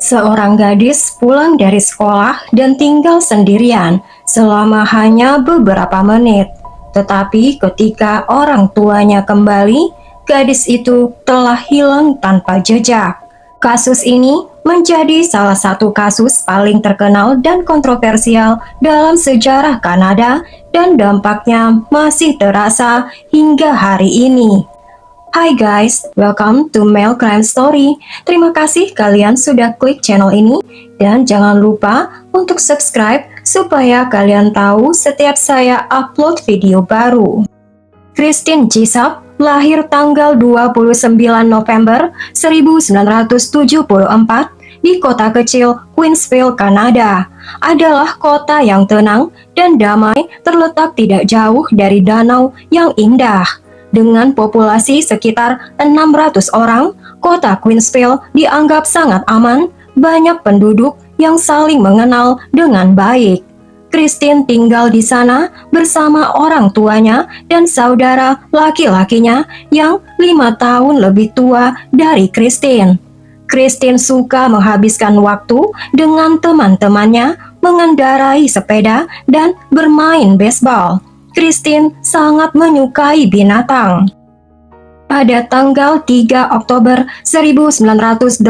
Seorang gadis pulang dari sekolah dan tinggal sendirian selama hanya beberapa menit. Tetapi ketika orang tuanya kembali, gadis itu telah hilang tanpa jejak. Kasus ini menjadi salah satu kasus paling terkenal dan kontroversial dalam sejarah Kanada dan dampaknya masih terasa hingga hari ini. Hai guys, welcome to Mel Crime Story. Terima kasih kalian sudah klik channel ini dan jangan lupa untuk subscribe supaya kalian tahu setiap saya upload video baru. Christine Jessup lahir tanggal 29 November 1974 di kota kecil Queensville, Kanada. Adalah kota yang tenang dan damai terletak tidak jauh dari danau yang indah. Dengan populasi sekitar 600 orang, kota Queensville dianggap sangat aman, banyak penduduk yang saling mengenal dengan baik. Christine tinggal di sana bersama orang tuanya dan saudara laki-lakinya yang 5 tahun lebih tua dari Christine. Christine suka menghabiskan waktu dengan teman-temannya, mengendarai sepeda, dan bermain baseball. Christine sangat menyukai binatang. Pada tanggal 3 Oktober 1984,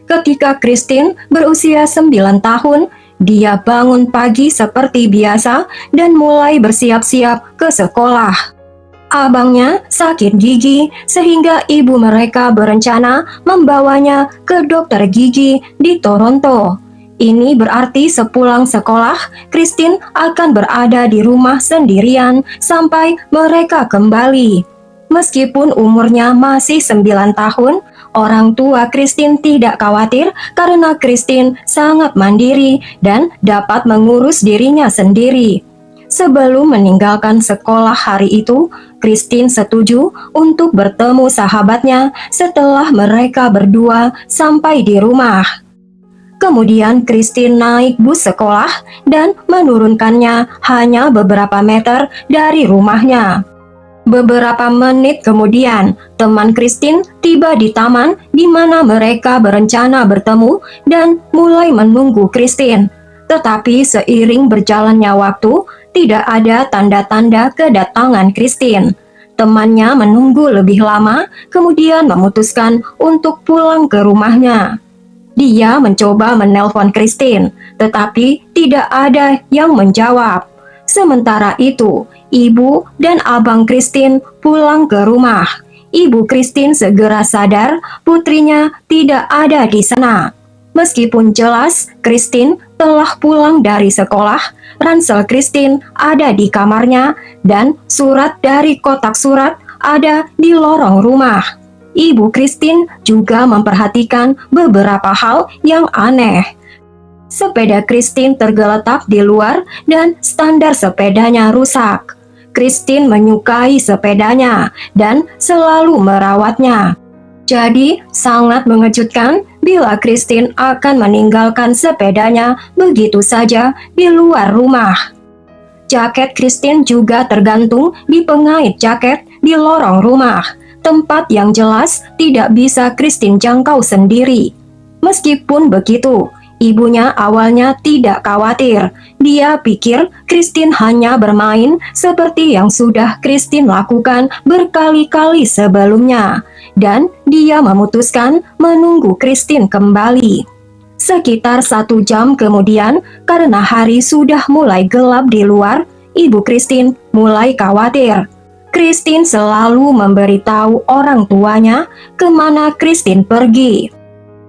ketika Christine berusia 9 tahun, dia bangun pagi seperti biasa dan mulai bersiap-siap ke sekolah. Abangnya sakit gigi sehingga ibu mereka berencana membawanya ke dokter gigi di Toronto. Ini berarti sepulang sekolah, Christine akan berada di rumah sendirian sampai mereka kembali. Meskipun umurnya masih 9 tahun, orang tua Christine tidak khawatir karena Christine sangat mandiri dan dapat mengurus dirinya sendiri. Sebelum meninggalkan sekolah hari itu, Christine setuju untuk bertemu sahabatnya setelah mereka berdua sampai di rumah. Kemudian Christine naik bus sekolah dan menurunkannya hanya beberapa meter dari rumahnya. Beberapa menit kemudian, teman Christine tiba di taman di mana mereka berencana bertemu dan mulai menunggu Christine. Tetapi seiring berjalannya waktu, tidak ada tanda-tanda kedatangan Christine. Temannya menunggu lebih lama, kemudian memutuskan untuk pulang ke rumahnya. Dia mencoba menelpon Christine, tetapi tidak ada yang menjawab. Sementara itu, ibu dan abang Christine pulang ke rumah. Ibu Christine segera sadar putrinya tidak ada di sana. Meskipun jelas Christine telah pulang dari sekolah, ransel Christine ada di kamarnya dan surat dari kotak surat ada di lorong rumah. Ibu Christine juga memperhatikan beberapa hal yang aneh. Sepeda Christine tergeletak di luar dan standar sepedanya rusak. Christine menyukai sepedanya dan selalu merawatnya. Jadi, sangat mengejutkan bila Christine akan meninggalkan sepedanya begitu saja di luar rumah. Jaket Christine juga tergantung di pengait jaket di lorong rumah. Tempat yang jelas tidak bisa Christine jangkau sendiri. Meskipun begitu, ibunya awalnya tidak khawatir. Dia pikir Christine hanya bermain seperti yang sudah Christine lakukan berkali-kali sebelumnya. Dan dia memutuskan menunggu Christine kembali. Sekitar 1 jam kemudian, karena hari sudah mulai gelap di luar, ibu Christine mulai khawatir. Christine selalu memberitahu orang tuanya kemana Christine pergi.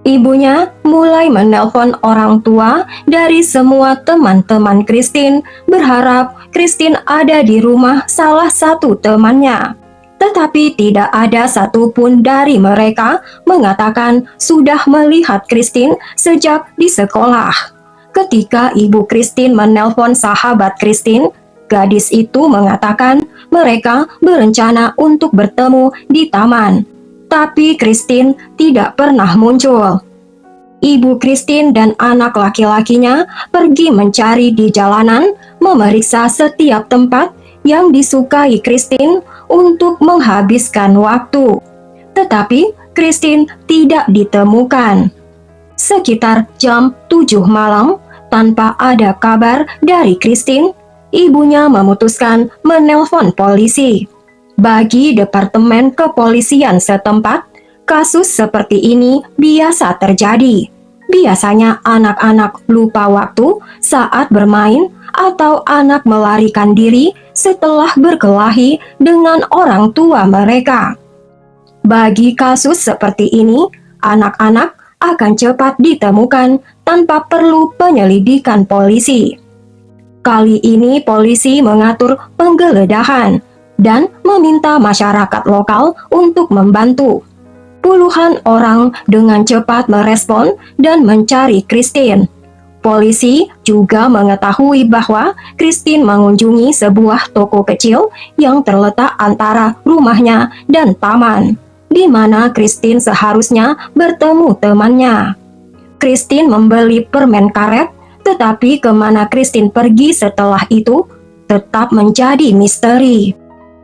Ibunya mulai menelpon orang tua dari semua teman-teman Christine, berharap Christine ada di rumah salah satu temannya. Tetapi tidak ada satupun dari mereka mengatakan sudah melihat Christine sejak di sekolah. Ketika ibu Christine menelpon sahabat Christine, gadis itu mengatakan mereka berencana untuk bertemu di taman. Tapi Christine tidak pernah muncul. Ibu Christine dan anak laki-lakinya pergi mencari di jalanan, memeriksa setiap tempat yang disukai Christine untuk menghabiskan waktu. Tetapi Christine tidak ditemukan. sekitar jam 7 malam, tanpa ada kabar dari Christine, ibunya memutuskan menelpon polisi. Bagi Departemen Kepolisian setempat, kasus seperti ini biasa terjadi. Biasanya anak-anak lupa waktu saat bermain atau anak melarikan diri setelah berkelahi dengan orang tua mereka. Bagi kasus seperti ini, anak-anak akan cepat ditemukan tanpa perlu penyelidikan polisi. Kali ini polisi mengatur penggeledahan dan meminta masyarakat lokal untuk membantu. Puluhan orang dengan cepat merespon dan mencari Christine. Polisi juga mengetahui bahwa Christine mengunjungi sebuah toko kecil yang terletak antara rumahnya dan taman, di mana Christine seharusnya bertemu temannya. Christine membeli permen karet, tetapi kemana Christine pergi setelah itu tetap menjadi misteri.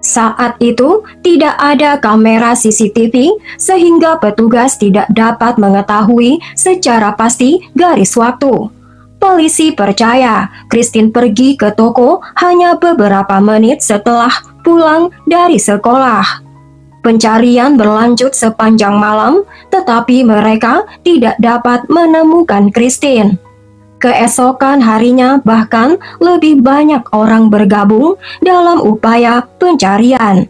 Saat itu tidak ada kamera CCTV sehingga petugas tidak dapat mengetahui secara pasti garis waktu. Polisi percaya Christine pergi ke toko hanya beberapa menit setelah pulang dari sekolah. Pencarian berlanjut sepanjang malam, tetapi mereka tidak dapat menemukan Christine. Keesokan harinya bahkan lebih banyak orang bergabung dalam upaya pencarian.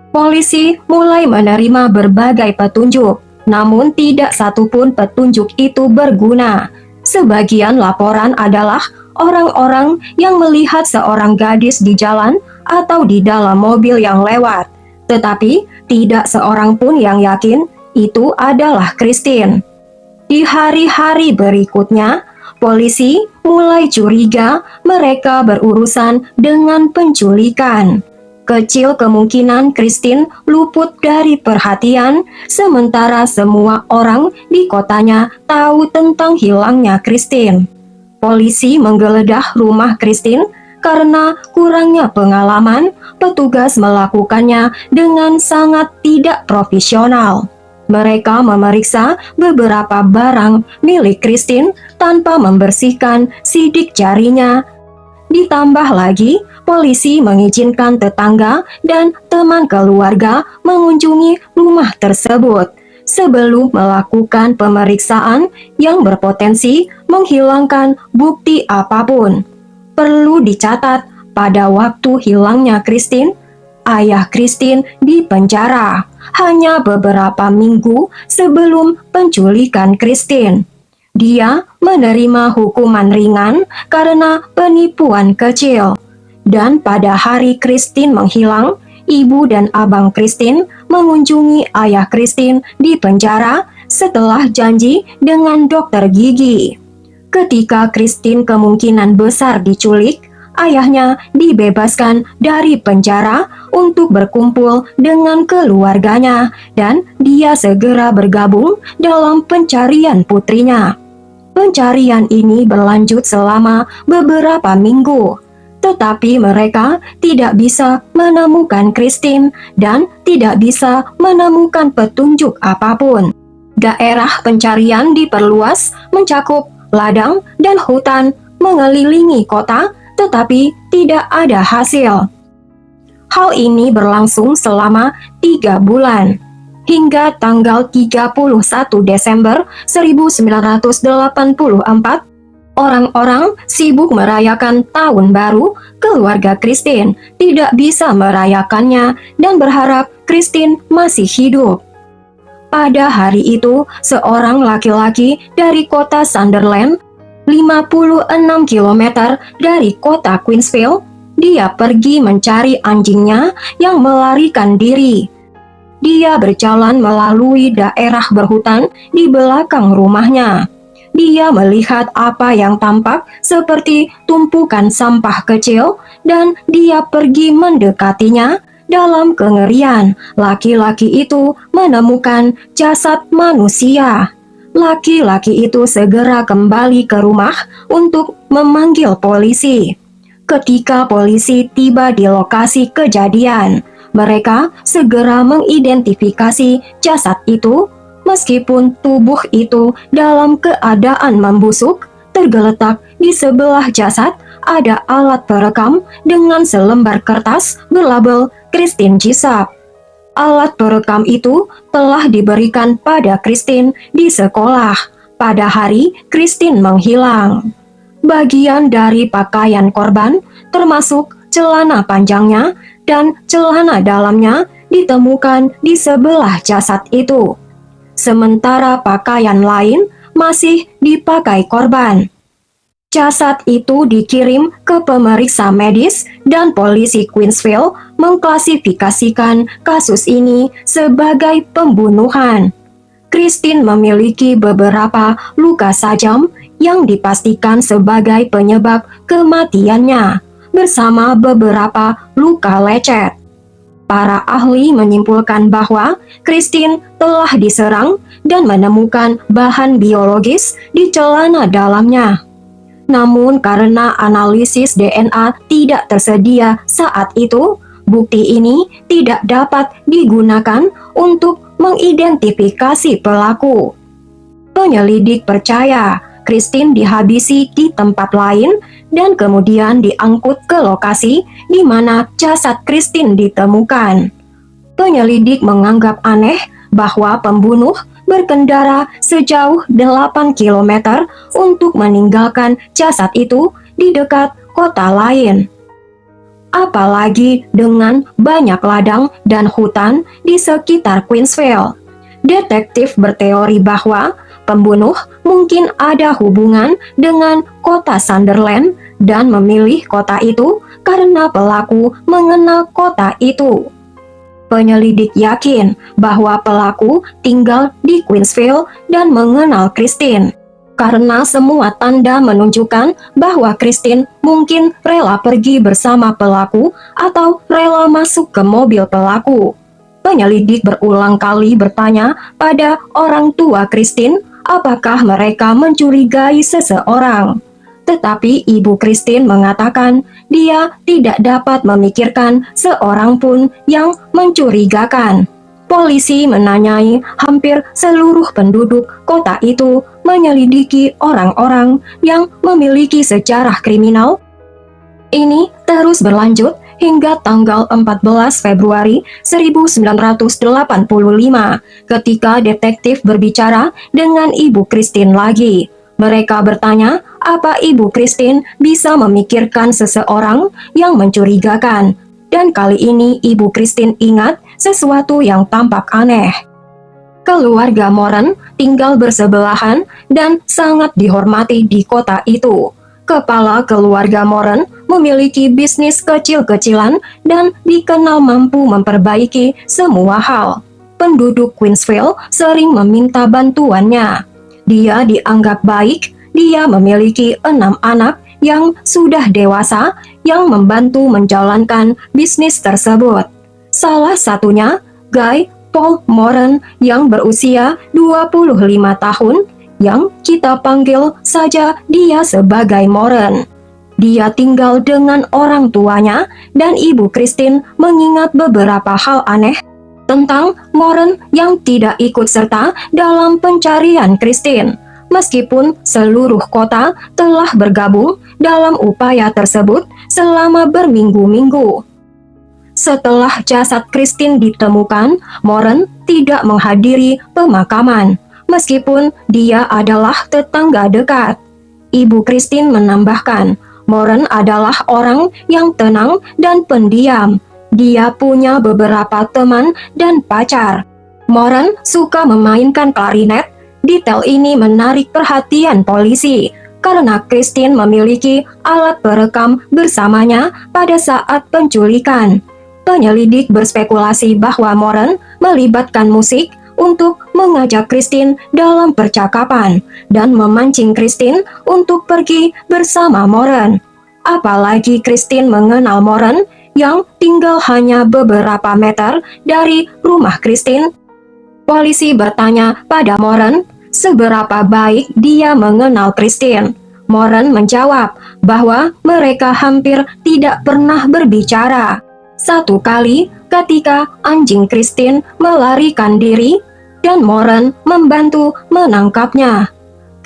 Polisi mulai menerima berbagai petunjuk, namun tidak satupun petunjuk itu berguna. Sebagian laporan adalah orang-orang yang melihat seorang gadis di jalan atau di dalam mobil yang lewat, tetapi tidak seorang pun yang yakin itu adalah Christine. Di hari-hari berikutnya, polisi mulai curiga mereka berurusan dengan penculikan. Kecil kemungkinan Christine luput dari perhatian, sementara semua orang di kotanya tahu tentang hilangnya Christine. Polisi menggeledah rumah Christine karena kurangnya pengalaman, petugas melakukannya dengan sangat tidak profesional. Mereka memeriksa beberapa barang milik Christine tanpa membersihkan sidik jarinya. Ditambah lagi, polisi mengizinkan tetangga dan teman keluarga mengunjungi rumah tersebut sebelum melakukan pemeriksaan yang berpotensi menghilangkan bukti apapun. Perlu dicatat, pada waktu hilangnya Christine, ayah Christine dipenjara hanya beberapa minggu sebelum penculikan Christine. Dia menerima hukuman ringan karena penipuan kecil. Dan pada hari Christine menghilang, ibu dan abang Christine mengunjungi ayah Christine di penjara setelah janji dengan dokter gigi. Ketika Christine kemungkinan besar diculik, ayahnya dibebaskan dari penjara untuk berkumpul dengan keluarganya dan dia segera bergabung dalam pencarian putrinya. Pencarian ini berlanjut selama beberapa minggu, tetapi mereka tidak bisa menemukan Christine dan tidak bisa menemukan petunjuk apapun. Daerah pencarian diperluas mencakup ladang dan hutan mengelilingi kota, tetapi tidak ada hasil. Hal ini berlangsung selama 3 bulan. Hingga tanggal 31 Desember 1984, orang-orang sibuk merayakan Tahun Baru. Keluarga Christine tidak bisa merayakannya dan berharap Christine masih hidup. Pada hari itu, seorang laki-laki dari kota Sunderland, 56 km dari kota Queensville, dia pergi mencari anjingnya yang melarikan diri. Dia berjalan melalui daerah berhutan di belakang rumahnya. Dia melihat apa yang tampak seperti tumpukan sampah kecil dan dia pergi mendekatinya. Dalam kengerian, laki-laki itu menemukan jasad manusia. Laki-laki itu segera kembali ke rumah untuk memanggil polisi. Ketika polisi tiba di lokasi kejadian, mereka segera mengidentifikasi jasad itu. Meskipun tubuh itu dalam keadaan membusuk, tergeletak di sebelah jasad ada alat perekam dengan selembar kertas berlabel Christine Gisap. Alat perekam itu telah diberikan pada Christine di sekolah pada hari Christine menghilang. Bagian dari pakaian korban, termasuk celana panjangnya dan celana dalamnya, ditemukan di sebelah jasad itu. Sementara pakaian lain masih dipakai korban. Jasad itu dikirim ke pemeriksa medis dan polisi Queensville mengklasifikasikan kasus ini sebagai pembunuhan. Christine memiliki beberapa luka sajam yang dipastikan sebagai penyebab kematiannya, bersama beberapa luka lecet. Para ahli menyimpulkan bahwa Christine telah diserang dan menemukan bahan biologis di celana dalamnya. Namun karena analisis DNA tidak tersedia saat itu, bukti ini tidak dapat digunakan untuk mengidentifikasi pelaku. Penyelidik percaya Christine dihabisi di tempat lain dan kemudian diangkut ke lokasi di mana jasad Christine ditemukan. Penyelidik menganggap aneh bahwa pembunuh berkendara sejauh 8 km untuk meninggalkan jasad itu di dekat kota lain. Apalagi dengan banyak ladang dan hutan di sekitar Queensville. Detektif berteori bahwa pembunuh mungkin ada hubungan dengan kota Sunderland dan memilih kota itu karena pelaku mengenal kota itu. Penyelidik yakin bahwa pelaku tinggal di Queensville dan mengenal Christine, karena semua tanda menunjukkan bahwa Christine mungkin rela pergi bersama pelaku atau rela masuk ke mobil pelaku. Penyelidik berulang kali bertanya pada orang tua Christine apakah mereka mencurigai seseorang. Tetapi ibu Christine mengatakan dia tidak dapat memikirkan seorang pun yang mencurigakan. Polisi menanyai hampir seluruh penduduk kota itu menyelidiki orang-orang yang memiliki sejarah kriminal. Ini terus berlanjut hingga tanggal 14 Februari 1985 ketika detektif berbicara dengan ibu Christine lagi. Mereka bertanya apa ibu Christine bisa memikirkan seseorang yang mencurigakan. Dan kali ini ibu Christine ingat sesuatu yang tampak aneh. Keluarga Moran tinggal bersebelahan dan sangat dihormati di kota itu. Kepala keluarga Moran memiliki bisnis kecil-kecilan dan dikenal mampu memperbaiki semua hal. Penduduk Queensville sering meminta bantuannya. Dia dianggap baik, dia memiliki 6 anak yang sudah dewasa yang membantu menjalankan bisnis tersebut. Salah satunya, Guy Paul Moran yang berusia 25 tahun, yang kita panggil saja dia sebagai Moran. Dia tinggal dengan orang tuanya dan ibu Christine mengingat beberapa hal aneh tentang Moran yang tidak ikut serta dalam pencarian Christine. Meskipun seluruh kota telah bergabung dalam upaya tersebut selama berminggu-minggu. Setelah jasad Christine ditemukan, Moran tidak menghadiri pemakaman, meskipun dia adalah tetangga dekat. Ibu Christine menambahkan, Moran adalah orang yang tenang dan pendiam. Dia punya beberapa teman dan pacar. Moran suka memainkan klarinet. Detail ini menarik perhatian polisi karena Christine memiliki alat perekam bersamanya pada saat penculikan. Penyelidik berspekulasi bahwa Moran melibatkan musik untuk mengajak Christine dalam percakapan dan memancing Christine untuk pergi bersama Moran. Apalagi Christine mengenal Moran yang tinggal hanya beberapa meter dari rumah Christine. Polisi bertanya pada Moran seberapa baik dia mengenal Christine. Moran menjawab bahwa mereka hampir tidak pernah berbicara. Satu kali ketika anjing Christine melarikan diri, dan Moren membantu menangkapnya.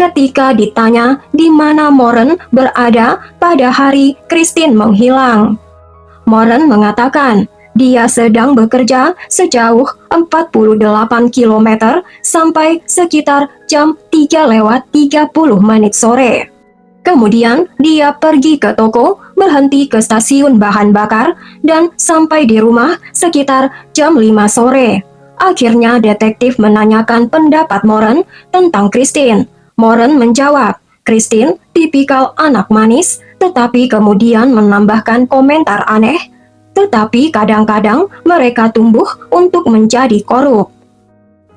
Ketika ditanya di mana Moren berada pada hari Christine menghilang, Moren mengatakan dia sedang bekerja sejauh 48 km sampai sekitar jam 3:30 sore. Kemudian dia pergi ke toko, berhenti ke stasiun bahan bakar, dan sampai di rumah sekitar jam 5 sore. Akhirnya detektif menanyakan pendapat Moren tentang Christine. Moren menjawab, Christine tipikal anak manis, tetapi kemudian menambahkan komentar aneh. Tetapi kadang-kadang mereka tumbuh untuk menjadi korup.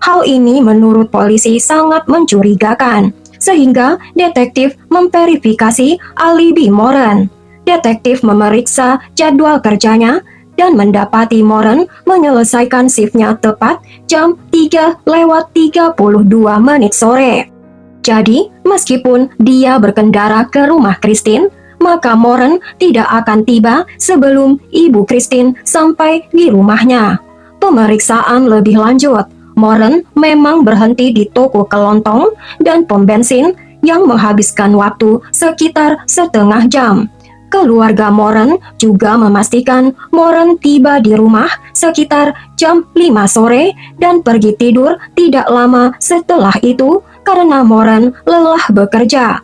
Hal ini menurut polisi sangat mencurigakan, sehingga detektif memverifikasi alibi Moren. Detektif memeriksa jadwal kerjanya dan mendapati Moren menyelesaikan shiftnya tepat jam 3:32 sore. Jadi, meskipun dia berkendara ke rumah Christine, maka Moren tidak akan tiba sebelum Ibu Christine sampai di rumahnya. Pemeriksaan lebih lanjut, Moren memang berhenti di toko kelontong dan pom bensin yang menghabiskan waktu sekitar setengah jam. Keluarga Moren juga memastikan Moren tiba di rumah sekitar jam 5 sore dan pergi tidur tidak lama setelah itu karena Moren lelah bekerja.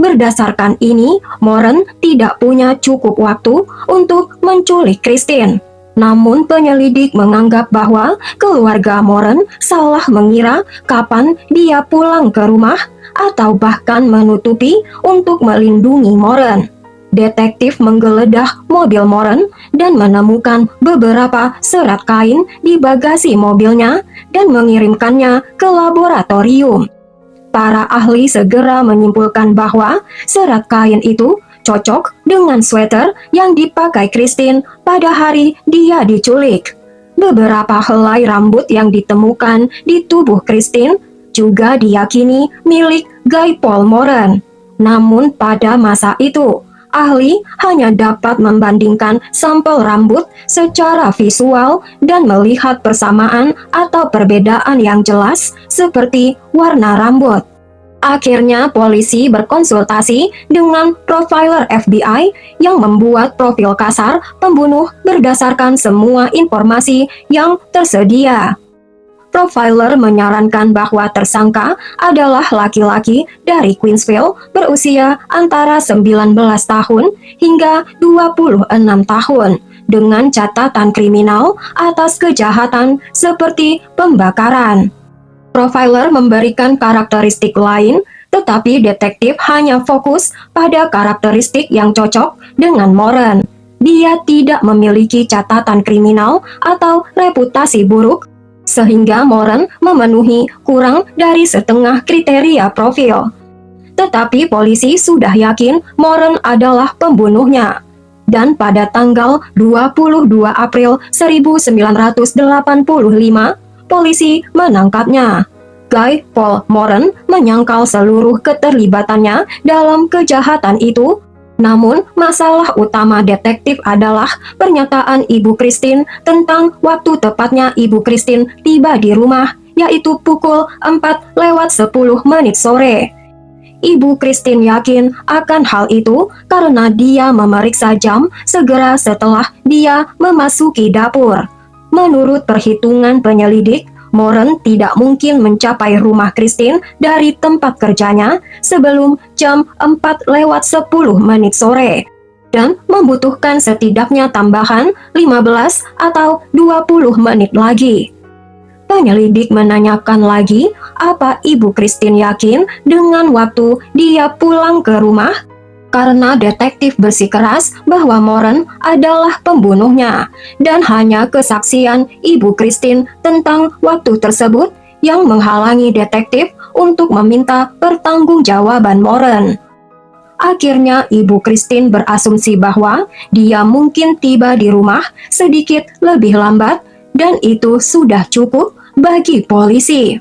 Berdasarkan ini, Moren tidak punya cukup waktu untuk menculik Christine. Namun penyelidik menganggap bahwa keluarga Moren salah mengira kapan dia pulang ke rumah atau bahkan menutupi untuk melindungi Moren. Detektif menggeledah mobil Moren dan menemukan beberapa serat kain di bagasi mobilnya dan mengirimkannya ke laboratorium. Para ahli segera menyimpulkan bahwa serat kain itu cocok dengan sweater yang dipakai Christine pada hari dia diculik. Beberapa helai rambut yang ditemukan di tubuh Christine juga diyakini milik Guy Paul Moren. Namun pada masa itu, ahli hanya dapat membandingkan sampel rambut secara visual dan melihat persamaan atau perbedaan yang jelas seperti warna rambut. Akhirnya polisi berkonsultasi dengan profiler FBI yang membuat profil kasar pembunuh berdasarkan semua informasi yang tersedia. Profiler menyarankan bahwa tersangka adalah laki-laki dari Queensville berusia antara 19 tahun hingga 26 tahun dengan catatan kriminal atas kejahatan seperti pembakaran. Profiler memberikan karakteristik lain, tetapi detektif hanya fokus pada karakteristik yang cocok dengan Moren. Dia tidak memiliki catatan kriminal atau reputasi buruk, sehingga Moren memenuhi kurang dari setengah kriteria profil. Tetapi polisi sudah yakin Moren adalah pembunuhnya. Dan pada tanggal 22 April 1985, polisi menangkapnya. Guy Paul Moren menyangkal seluruh keterlibatannya dalam kejahatan itu. Namun, masalah utama detektif adalah pernyataan Ibu Christine tentang waktu tepatnya Ibu Christine tiba di rumah, yaitu pukul 4:10 sore. Ibu Christine yakin akan hal itu karena dia memeriksa jam segera setelah dia memasuki dapur. Menurut perhitungan penyelidik, Moren tidak mungkin mencapai rumah Christine dari tempat kerjanya sebelum jam 4:10 sore dan membutuhkan setidaknya tambahan 15 atau 20 menit lagi. Penyelidik menanyakan lagi apa Ibu Christine yakin dengan waktu dia pulang ke rumah. Karena detektif bersikeras bahwa Moren adalah pembunuhnya dan hanya kesaksian Ibu Christine tentang waktu tersebut yang menghalangi detektif untuk meminta pertanggungjawaban Moren. Akhirnya Ibu Christine berasumsi bahwa dia mungkin tiba di rumah sedikit lebih lambat dan itu sudah cukup bagi polisi.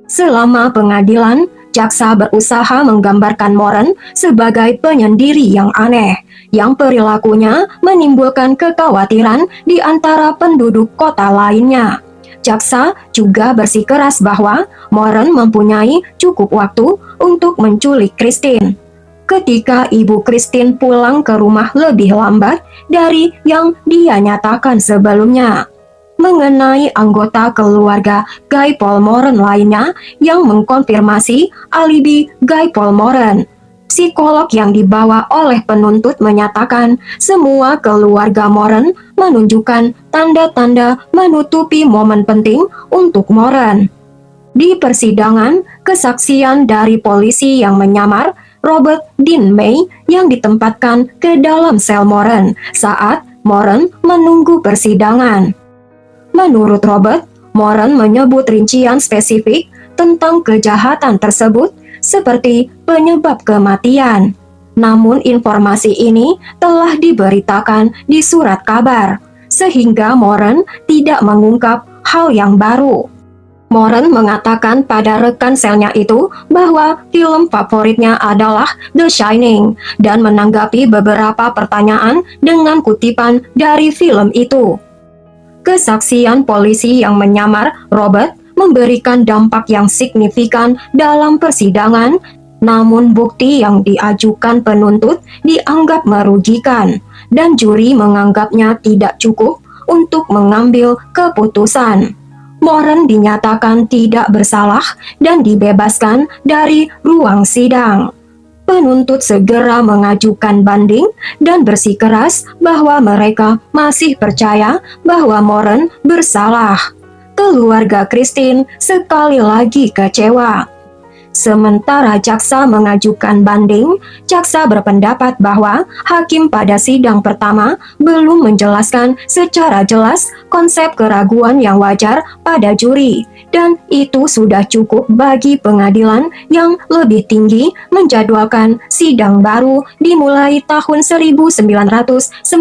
Selama pengadilan, jaksa berusaha menggambarkan Moren sebagai penyendiri yang aneh, yang perilakunya menimbulkan kekhawatiran di antara penduduk kota lainnya. Jaksa juga bersikeras bahwa Moren mempunyai cukup waktu untuk menculik Christine. Ketika ibu Christine pulang ke rumah lebih lambat dari yang dia nyatakan sebelumnya. Mengenai anggota keluarga Guy Paul Moren lainnya yang mengkonfirmasi alibi Guy Paul Moren, psikolog yang dibawa oleh penuntut menyatakan semua keluarga Moren menunjukkan tanda-tanda menutupi momen penting untuk Moren. Di persidangan, kesaksian dari polisi yang menyamar Robert Dean May yang ditempatkan ke dalam sel Moren saat Moren menunggu persidangan. Menurut Robert, Moren menyebut rincian spesifik tentang kejahatan tersebut seperti penyebab kematian. Namun informasi ini telah diberitakan di surat kabar, sehingga Moren tidak mengungkap hal yang baru. Moren mengatakan pada rekan selnya itu bahwa film favoritnya adalah The Shining dan menanggapi beberapa pertanyaan dengan kutipan dari film itu. Kesaksian polisi yang menyamar Robert memberikan dampak yang signifikan dalam persidangan, namun bukti yang diajukan penuntut dianggap merugikan dan juri menganggapnya tidak cukup untuk mengambil keputusan. Moren dinyatakan tidak bersalah dan dibebaskan dari ruang sidang. Penuntut segera mengajukan banding dan bersikeras bahwa mereka masih percaya bahwa Moren bersalah. Keluarga Christine sekali lagi kecewa. Sementara jaksa mengajukan banding, jaksa berpendapat bahwa hakim pada sidang pertama belum menjelaskan secara jelas konsep keraguan yang wajar pada juri, dan itu sudah cukup bagi pengadilan yang lebih tinggi menjadwalkan sidang baru dimulai tahun 1991.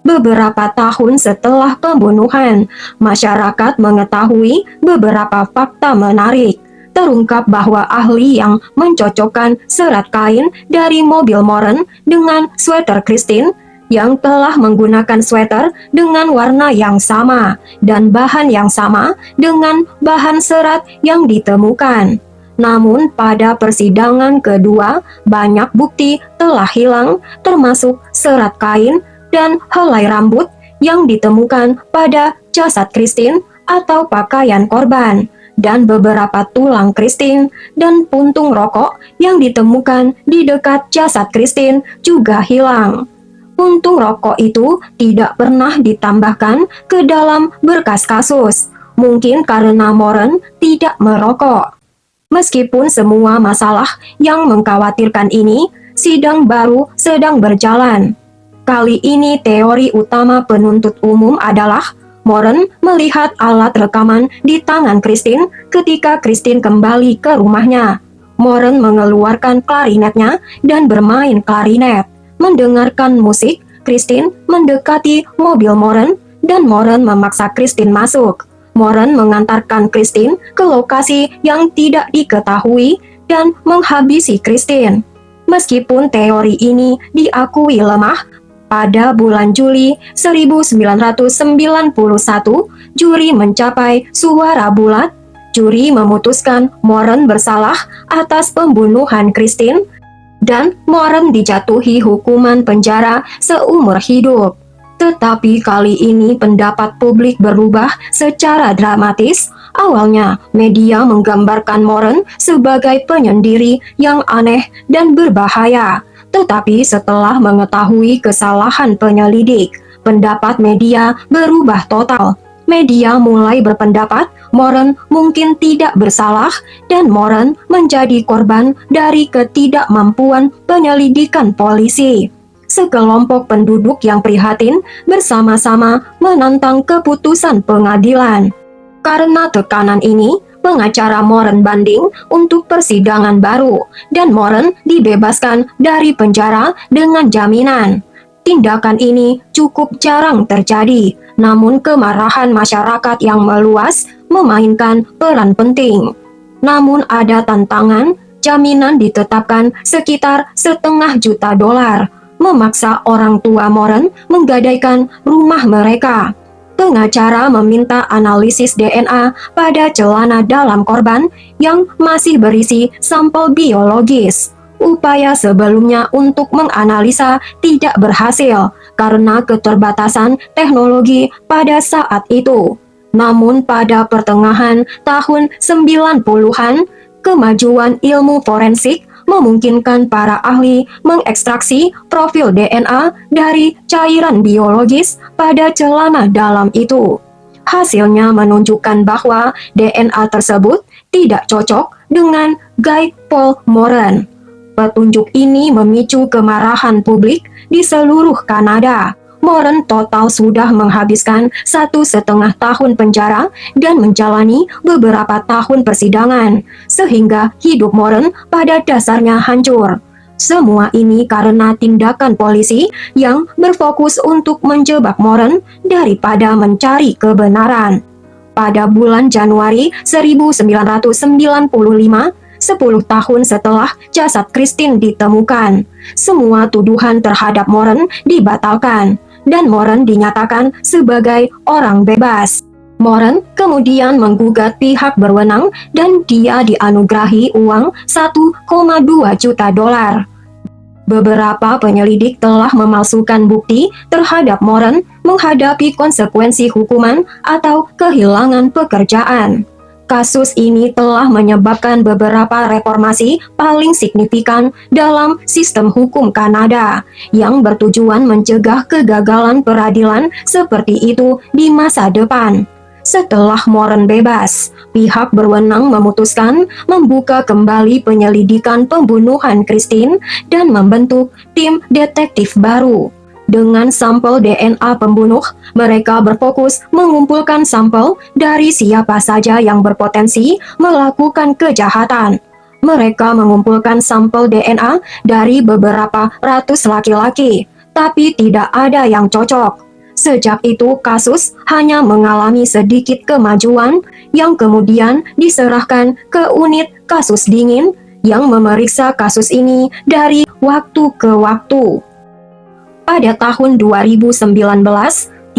Beberapa tahun setelah pembunuhan, masyarakat mengetahui beberapa fakta menarik. Terungkap bahwa ahli yang mencocokkan serat kain dari mobil Moren dengan sweater Christine yang telah menggunakan sweater dengan warna yang sama dan bahan yang sama dengan bahan serat yang ditemukan. Namun pada persidangan kedua, banyak bukti telah hilang termasuk serat kain dan helai rambut yang ditemukan pada jasad Christine atau pakaian korban, dan beberapa tulang Christine dan puntung rokok yang ditemukan di dekat jasad Christine juga hilang. Puntung rokok itu tidak pernah ditambahkan ke dalam berkas kasus, mungkin karena Moren tidak merokok. Meskipun semua masalah yang mengkhawatirkan ini, sidang baru sedang berjalan. Kali ini teori utama penuntut umum adalah Moren melihat alat rekaman di tangan Christine ketika Christine kembali ke rumahnya. Moren mengeluarkan klarinetnya dan bermain klarinet. Mendengarkan musik, Christine mendekati mobil Moren dan Moren memaksa Christine masuk. Moren mengantarkan Christine ke lokasi yang tidak diketahui dan menghabisi Christine. Meskipun teori ini diakui lemah, pada bulan Juli 1991, juri mencapai suara bulat. Juri memutuskan Moren bersalah atas pembunuhan Christine dan Moren dijatuhi hukuman penjara seumur hidup. Tetapi kali ini pendapat publik berubah secara dramatis. Awalnya, media menggambarkan Moren sebagai penyendiri yang aneh dan berbahaya. Tetapi setelah mengetahui kesalahan penyelidik, pendapat media berubah total. Media mulai berpendapat Moren mungkin tidak bersalah dan Moren menjadi korban dari ketidakmampuan penyelidikan polisi. Sekelompok penduduk yang prihatin bersama-sama menentang keputusan pengadilan. Karena tekanan ini, pengacara Moren banding untuk persidangan baru, dan Moren dibebaskan dari penjara dengan jaminan. Tindakan ini cukup jarang terjadi, namun kemarahan masyarakat yang meluas memainkan peran penting. Namun ada tantangan, jaminan ditetapkan sekitar $500.000, memaksa orang tua Moren menggadaikan rumah mereka. Pengacara meminta analisis DNA pada celana dalam korban yang masih berisi sampel biologis. Upaya sebelumnya untuk menganalisa tidak berhasil karena keterbatasan teknologi pada saat itu. Namun pada pertengahan tahun 90-an, kemajuan ilmu forensik memungkinkan para ahli mengekstraksi profil DNA dari cairan biologis pada celana dalam itu. Hasilnya menunjukkan bahwa DNA tersebut tidak cocok dengan Guy Paul Moran. Petunjuk ini memicu kemarahan publik di seluruh Kanada. Moran total sudah menghabiskan 1,5 tahun penjara dan menjalani beberapa tahun persidangan, sehingga hidup Moran pada dasarnya hancur. Semua ini karena tindakan polisi yang berfokus untuk menjebak Moran daripada mencari kebenaran. Pada bulan Januari 1995, 10 tahun setelah jasad Christine ditemukan, semua tuduhan terhadap Moran dibatalkan dan Moran dinyatakan sebagai orang bebas. Moran kemudian menggugat pihak berwenang dan dia dianugerahi uang 1,2 juta dolar. Beberapa penyelidik telah memalsukan bukti terhadap Moran menghadapi konsekuensi hukuman atau kehilangan pekerjaan. Kasus ini telah menyebabkan beberapa reformasi paling signifikan dalam sistem hukum Kanada yang bertujuan mencegah kegagalan peradilan seperti itu di masa depan. Setelah Moran bebas, pihak berwenang memutuskan membuka kembali penyelidikan pembunuhan Christine dan membentuk tim detektif baru. Dengan sampel DNA pembunuh, mereka berfokus mengumpulkan sampel dari siapa saja yang berpotensi melakukan kejahatan. Mereka mengumpulkan sampel DNA dari beberapa ratus laki-laki, tapi tidak ada yang cocok. Sejak itu, kasus hanya mengalami sedikit kemajuan yang kemudian diserahkan ke unit kasus dingin yang memeriksa kasus ini dari waktu ke waktu. Pada tahun 2019, 35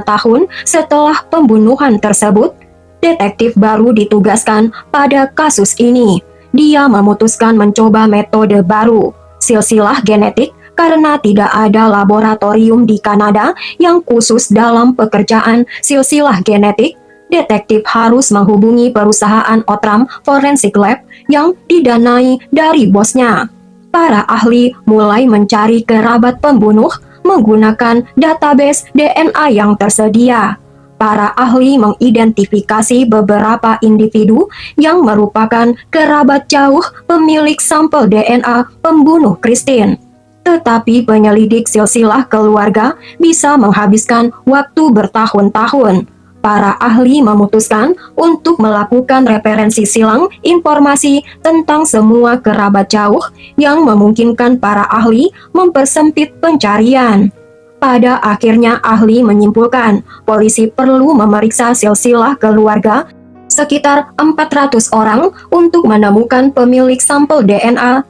tahun setelah pembunuhan tersebut, detektif baru ditugaskan pada kasus ini. Dia memutuskan mencoba metode baru, silsilah genetik, karena tidak ada laboratorium di Kanada yang khusus dalam pekerjaan silsilah genetik. Detektif harus menghubungi perusahaan Outram Forensic Lab yang didanai dari bosnya. Para ahli mulai mencari kerabat pembunuh menggunakan database DNA yang tersedia. Para ahli mengidentifikasi beberapa individu yang merupakan kerabat jauh pemilik sampel DNA pembunuh Christine. Tetapi penyelidik silsilah keluarga bisa menghabiskan waktu bertahun-tahun. Para ahli memutuskan untuk melakukan referensi silang informasi tentang semua kerabat jauh yang memungkinkan para ahli mempersempit pencarian. Pada akhirnya ahli menyimpulkan polisi perlu memeriksa silsilah keluarga sekitar 400 orang untuk menemukan pemilik sampel DNA.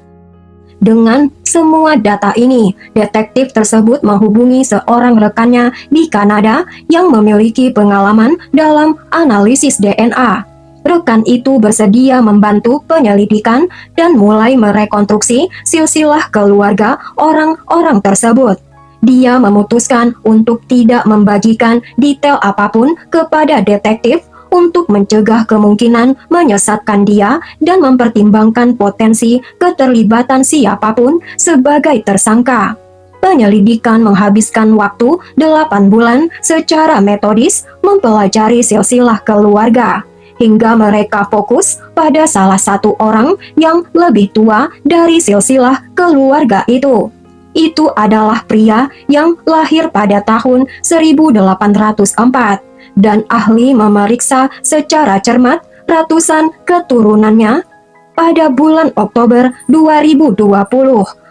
Dengan semua data ini, detektif tersebut menghubungi seorang rekannya di Kanada yang memiliki pengalaman dalam analisis DNA. Rekan itu bersedia membantu penyelidikan dan mulai merekonstruksi silsilah keluarga orang-orang tersebut. Dia memutuskan untuk tidak membagikan detail apapun kepada detektif untuk mencegah kemungkinan menyesatkan dia dan mempertimbangkan potensi keterlibatan siapapun sebagai tersangka. Penyelidikan menghabiskan waktu 8 bulan secara metodis mempelajari silsilah keluarga, hingga mereka fokus pada salah satu orang yang lebih tua dari silsilah keluarga itu. Itu adalah pria yang lahir pada tahun 1804. Dan ahli memeriksa secara cermat ratusan keturunannya. Pada bulan Oktober 2020,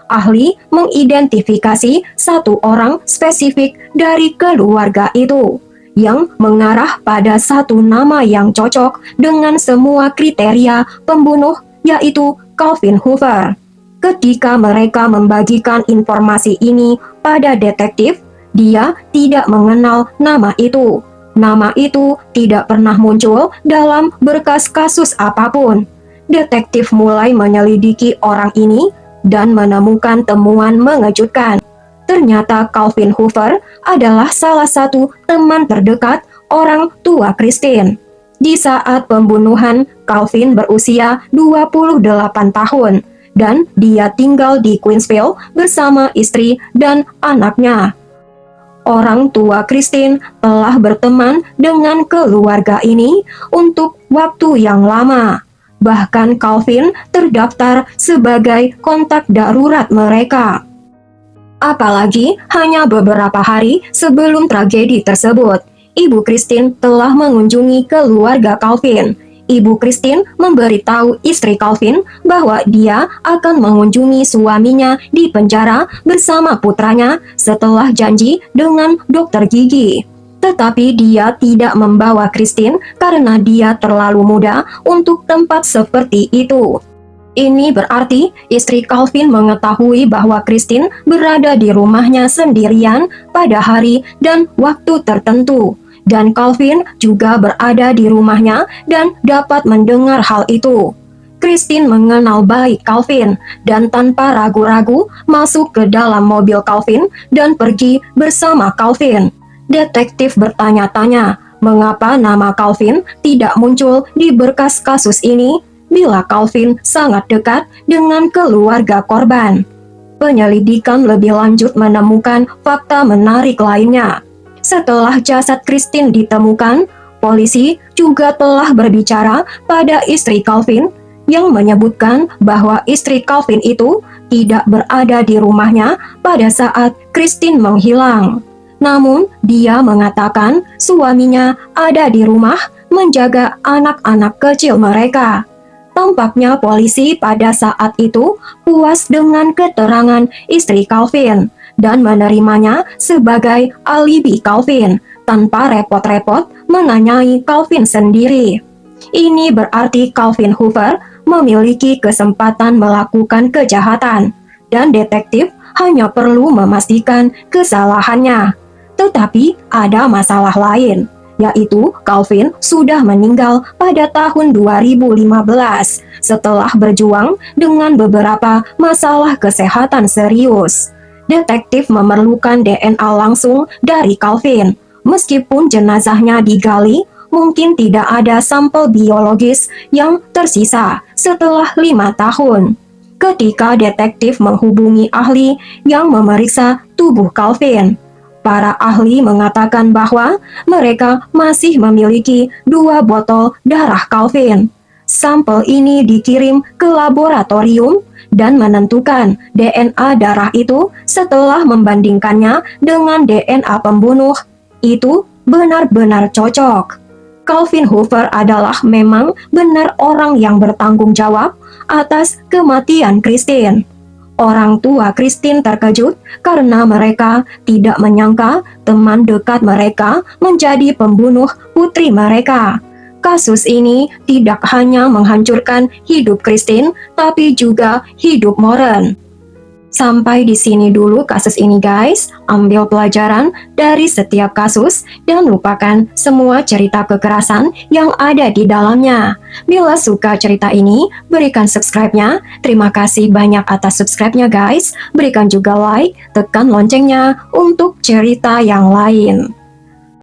ahli mengidentifikasi satu orang spesifik dari keluarga itu yang mengarah pada satu nama yang cocok dengan semua kriteria pembunuh, yaitu Calvin Hoover. Ketika mereka membagikan informasi ini pada detektif, Dia tidak mengenal nama itu. Nama itu tidak pernah muncul dalam berkas kasus apapun. Detektif mulai menyelidiki orang ini dan menemukan temuan mengejutkan. Ternyata Calvin Hoover adalah salah satu teman terdekat orang tua Christine. Di saat pembunuhan, Calvin berusia 28 tahun dan dia tinggal di Queensville bersama istri dan anaknya. Orang tua Christine telah berteman dengan keluarga ini untuk waktu yang lama. Bahkan Calvin terdaftar sebagai kontak darurat mereka. Apalagi hanya beberapa hari sebelum tragedi tersebut, Ibu Christine telah mengunjungi keluarga Calvin. Ibu Christine memberitahu istri Calvin bahwa dia akan mengunjungi suaminya di penjara bersama putranya setelah janji dengan dokter gigi. Tetapi dia tidak membawa Christine karena dia terlalu muda untuk tempat seperti itu. Ini berarti istri Calvin mengetahui bahwa Christine berada di rumahnya sendirian pada hari dan waktu tertentu. Dan Calvin juga berada di rumahnya dan dapat mendengar hal itu. Christine mengenal baik Calvin dan tanpa ragu-ragu masuk ke dalam mobil Calvin dan pergi bersama Calvin. Detektif bertanya-tanya, mengapa nama Calvin tidak muncul di berkas kasus ini bila Calvin sangat dekat dengan keluarga korban. Penyelidikan lebih lanjut menemukan fakta menarik lainnya. Setelah jasad Christine ditemukan, polisi juga telah berbicara pada istri Calvin yang menyebutkan bahwa istri Calvin itu tidak berada di rumahnya pada saat Christine menghilang. Namun, dia mengatakan suaminya ada di rumah menjaga anak-anak kecil mereka. Tampaknya polisi pada saat itu puas dengan keterangan istri Calvin dan menerimanya sebagai alibi Calvin tanpa repot-repot menanyai Calvin sendiri. Ini berarti Calvin Hoover memiliki kesempatan melakukan kejahatan dan detektif hanya perlu memastikan kesalahannya. Tetapi ada masalah lain, yaitu Calvin sudah meninggal pada tahun 2015 setelah berjuang dengan beberapa masalah kesehatan serius. Detektif memerlukan DNA langsung dari Calvin. Meskipun jenazahnya digali, mungkin tidak ada sampel biologis yang tersisa setelah 5 tahun. Ketika detektif menghubungi ahli yang memeriksa tubuh Calvin, para ahli mengatakan bahwa mereka masih memiliki 2 botol darah Calvin. Sampel ini dikirim ke laboratorium dan menentukan DNA darah itu setelah membandingkannya dengan DNA pembunuh. Itu benar-benar cocok. Calvin Hoover adalah memang benar orang yang bertanggung jawab atas kematian Christine. Orang tua Christine terkejut karena mereka tidak menyangka teman dekat mereka menjadi pembunuh putri mereka. Kasus ini tidak hanya menghancurkan hidup Christine, tapi juga hidup Moran. Sampai di sini dulu kasus ini guys, ambil pelajaran dari setiap kasus dan lupakan semua cerita kekerasan yang ada di dalamnya. Bila suka cerita ini, berikan subscribe-nya. Terima kasih banyak atas subscribe-nya guys. Berikan juga like, tekan loncengnya untuk cerita yang lain.